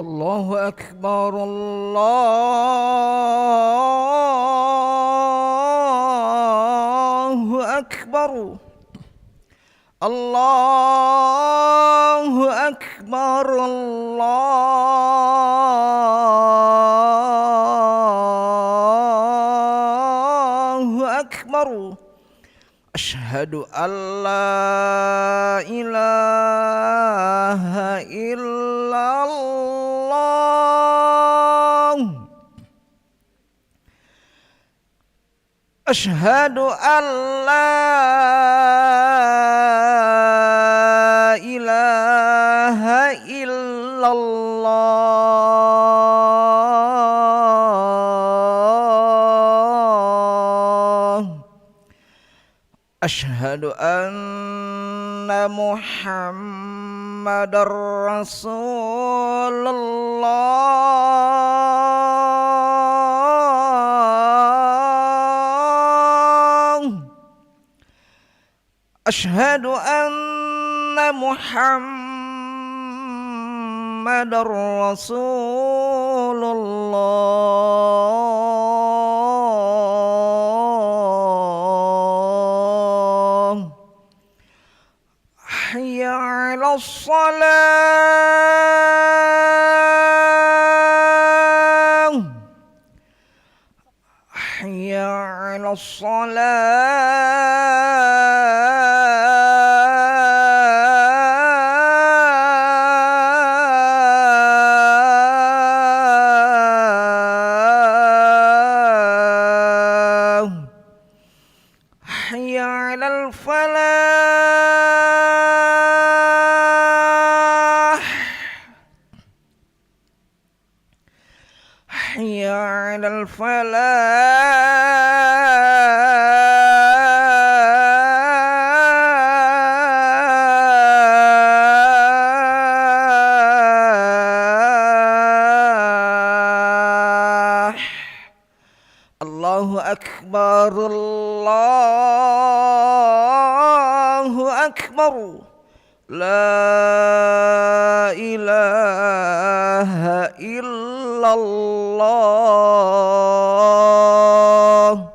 الله أكبر الله أكبر الله أكبر الله أكبر أشهد أن لا إله إلا الله أشهد أن لا إله إلا الله أشهد أن محمد رسول الله أشهد أن محمد رسول الله حي على الصلاة حي على الصلاة حي على الفلاح حي على الفلاح الله أكبر الله أكبر لا إله إلا الله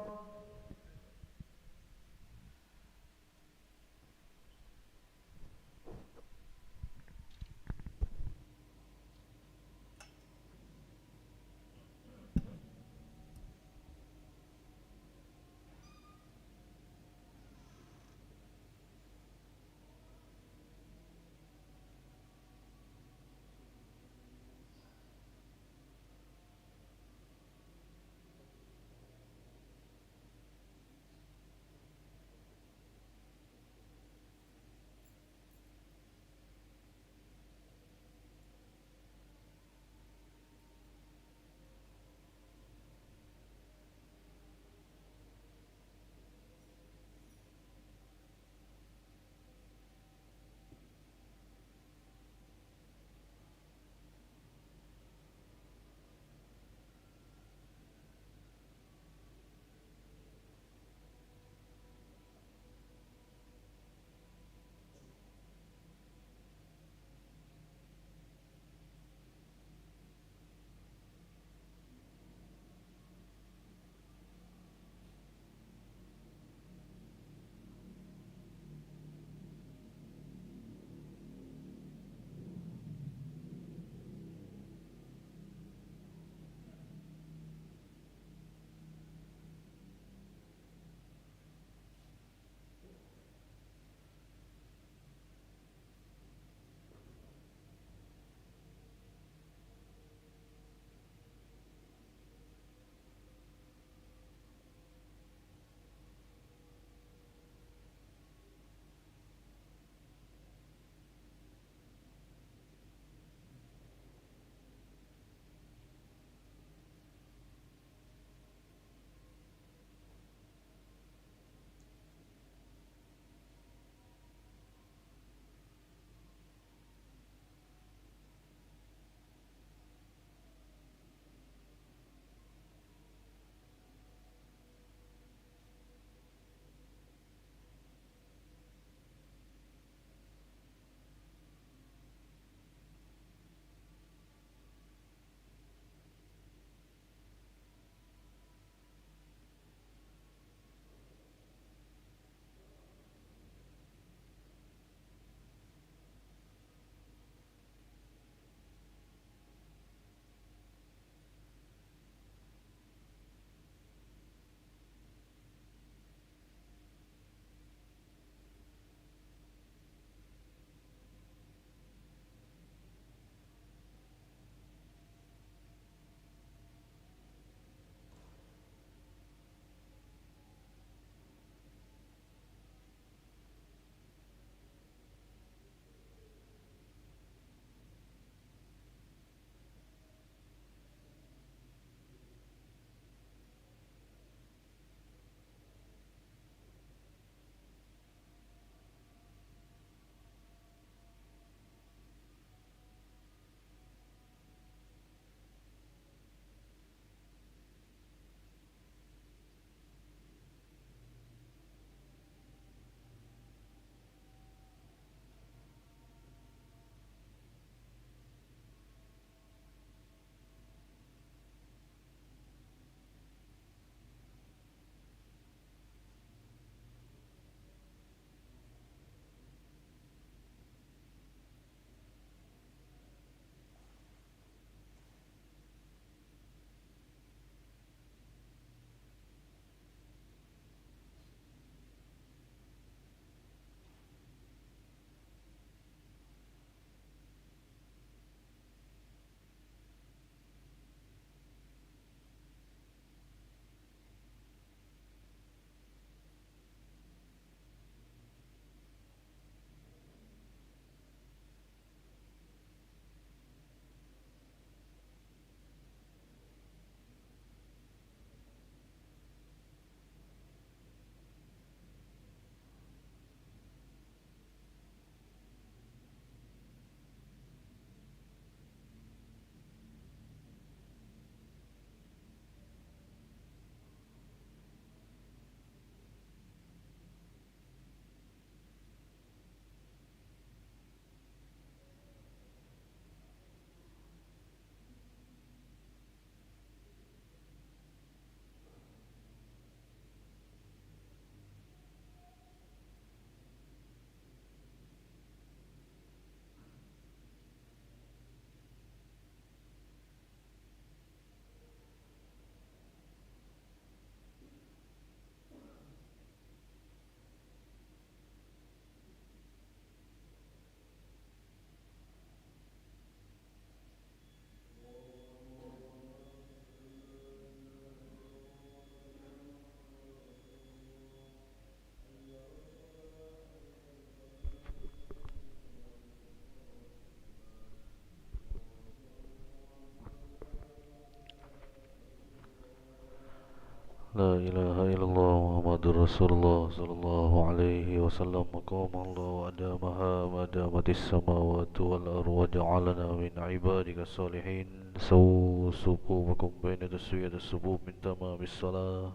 لا إله إلا الله محمد رسول الله صلى الله عليه وسلم مقام الله وأدامها ما دامت السماوات والأرض وجعلنا من عبادك الصالحين سووا صفوفكم بين تسوية الصفوف من تمام الصلاة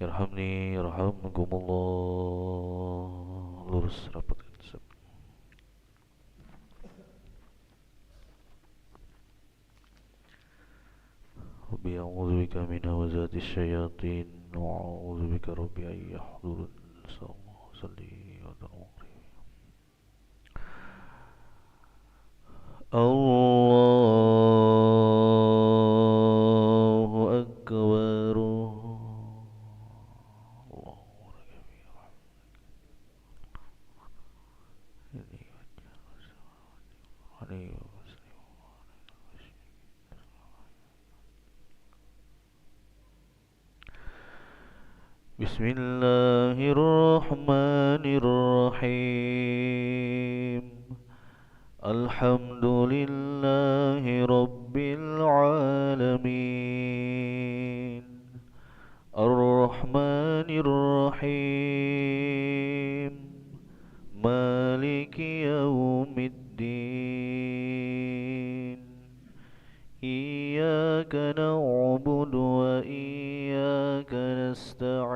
يرحمني يرحمكم الله lurus rapatkan ربي أعوذ بك من همزات الشياطين وأعوذ بك ربي أن يحضرون صلى الله عليه وسلم الله أكبر بسم الله الرحمن الرحيم الحمد لله رب العالمين الرحمن الرحيم مالك يوم الدين إياك نعبد وإياك نستعين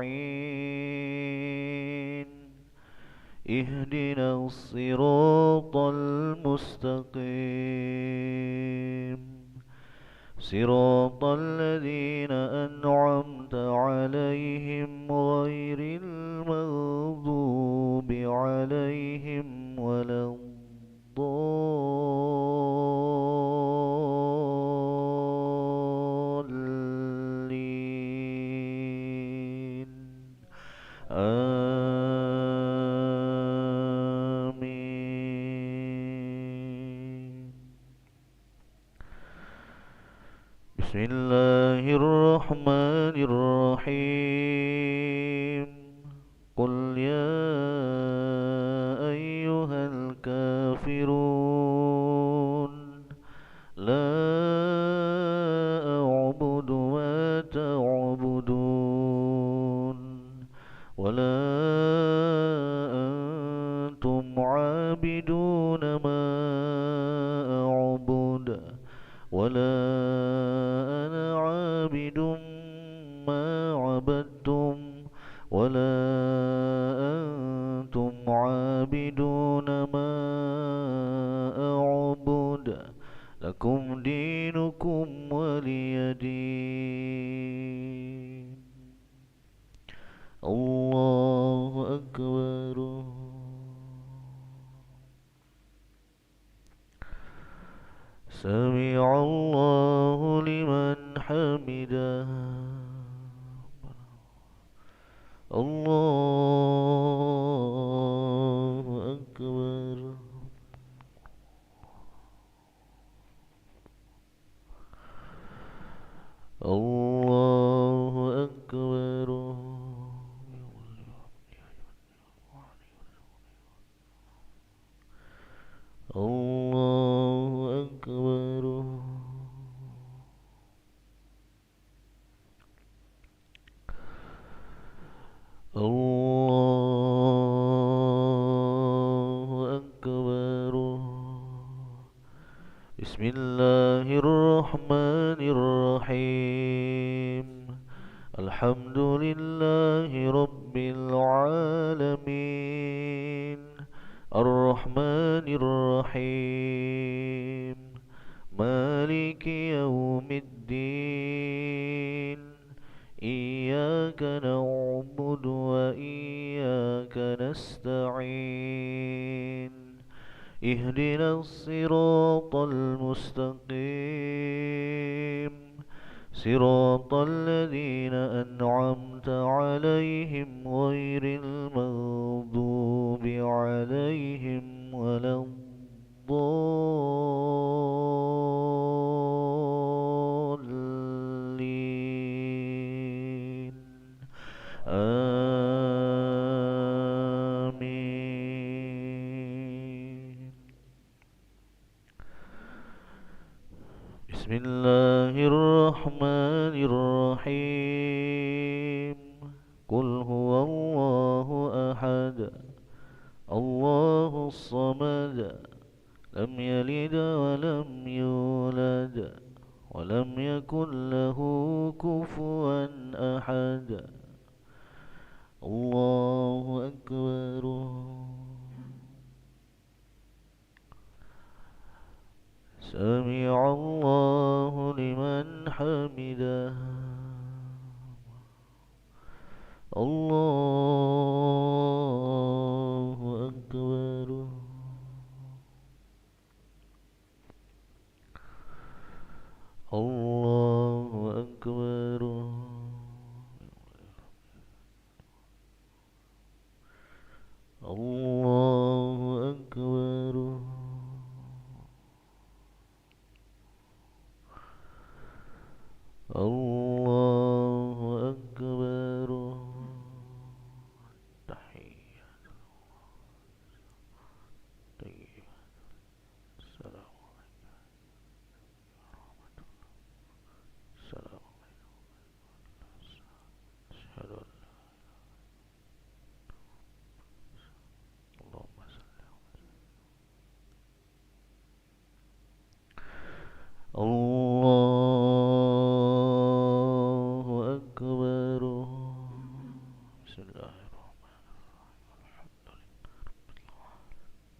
اهدنا الصراط المستقيم صراط الذين أنعمت عليهم غير المغضوب عليهم ولا الضالين آمين بسم الله الرحمن الرحيم قل يا أيها الكافرون لا أعبد ما تعبدون ولا أنتم عابدون ما أعبد ولا أنا عابد ما عبدتم ولا أنتم عابدون ما أعبد لكم دينكم ولي دين الله أكبر سمع الله لمن حمده الله أكبر الله أكبر الله أكبر الله أكبر بسم الله الرحمن الرحيم الحمد لله رب العالمين الرحمن الرحيم مالك يوم الدين إياك نعبد وإياك نستعين اهدنا الصراط المستقيم صراط الذين أنعمت عليهم غير المغضوب عليهم ولا الضالين آمين بسم الله الرحمن الرحيم قل هو الله أحد الله الصمد لم يلد ولم يولد ولم يكن له كفوا أحد الله أكبر سمع الله لمن حمده الله أكبر الله أكبر الله أكبر الله أكبر تحية طيبة السلام السلام أشهد أن اللهم صل الله أكبر بسم الله الرحمن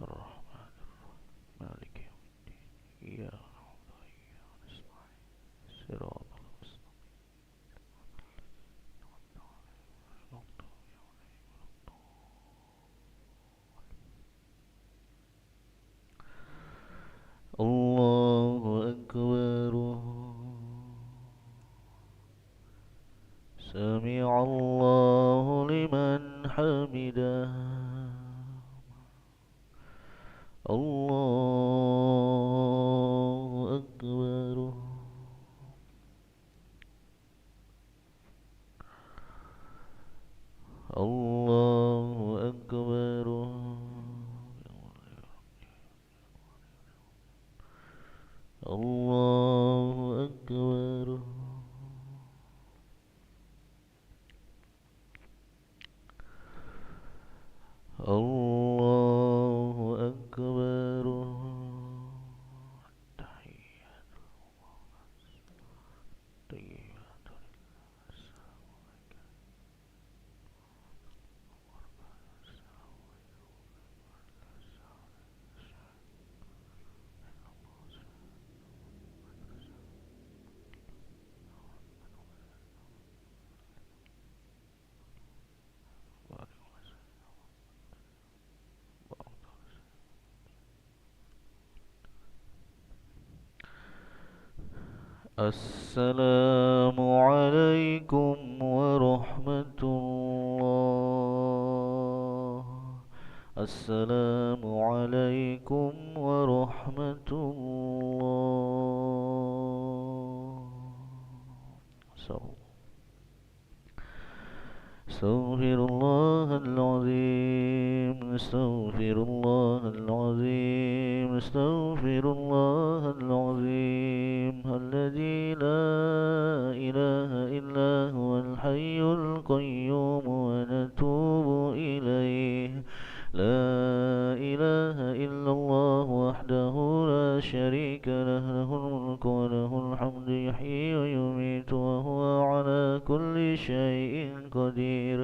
الرحمن الرحيم مالك يوم الدين إياك نعبد وإياك نستعين صراط المستقيم الله أكبر سمع الله لمن حمده الله أكبر الله أكبر الله أكبر الله أكبر تحية طيبة السلام عليكم ورحمة الله السلام عليكم ورحمة الله استغفر الله العظيم استغفر الله العظيم استغفر الله العظيم الذي لا إله إلا هو الحي القيوم ونتوب إليه لا إله إلا الله وحده لا شريك له له الملك وله الحمد يحيي ويميت وهو على كل شيء قدير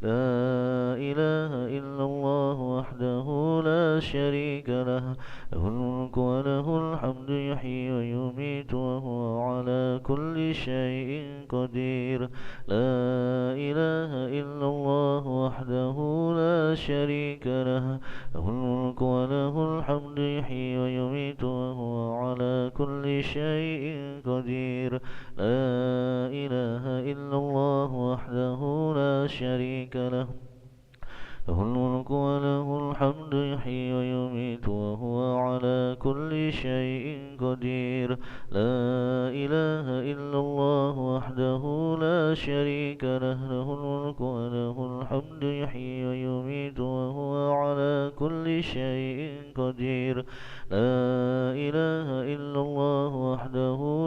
لا إله إلا الله وحده لا شريك له له الملك وله الحمد يحيي ويميت وهو على كل شيء قدير لا إله إلا الله وحده لا شريك له له الملك وله الحمد يحيي ويميت وهو على كل شيء قدير لا إله إلا الله وحده لا شريك له له الملك وله الحمد يحيي ويميت وهو على كل شيء قدير لا إله إلا الله وحده لا شريك له له الملك وله الحمد يحيي ويميت وهو على كل شيء قدير لا إله إلا الله وحده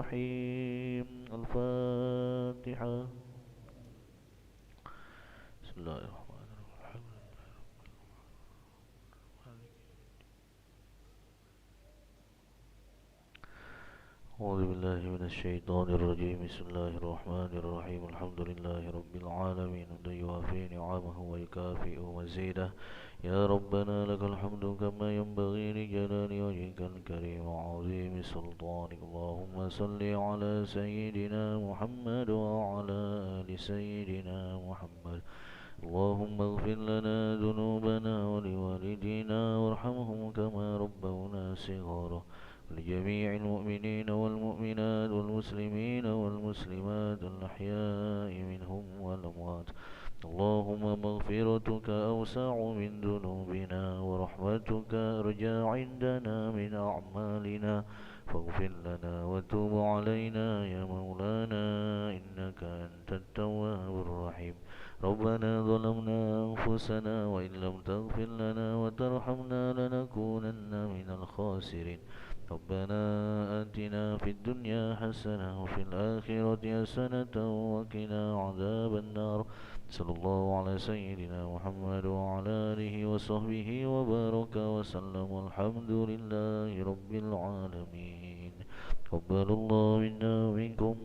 الرحيم. الفاتحة. بسم الله الرحمن الرحيم. أعوذ بالله من الشيطان الرجيم. بسم الله الرحمن الرحيم. الحمد لله رب العالمين حمدا يوافي نعمه ويكافئ مزيده. يا ربنا لك الحمد كما ينبغي لجلال وجهك الكريم وعظيم سلطانك. اللهم صل على سيدنا محمد وعلى آل سيدنا محمد. اللهم اغفر لنا ذنوبنا ولوالدينا وارحمهم كما ربونا صغارا. ولجميع المؤمنين والمؤمنات والمسلمين والمسلمات الأحياء منهم والأموات. اللهم مغفرتك أوسع من ذنوبنا ورحمتك أرجى عندنا من أعمالنا. فاغفر لنا وتوب علينا يا مولانا إنك أنت التواب الرحيم. ربنا ظلمنا أنفسنا وإن لم تغفر لنا وترحمنا لنكونن من الخاسرين. ربنا آتنا في الدنيا حسنة وفي الآخرة حسنة وقنا عذاب النار. صلى الله على سيدنا محمد وعلى آله وصحبه وبارك وسلم. الحمد لله رب العالمين. قبل الله منا ومنكم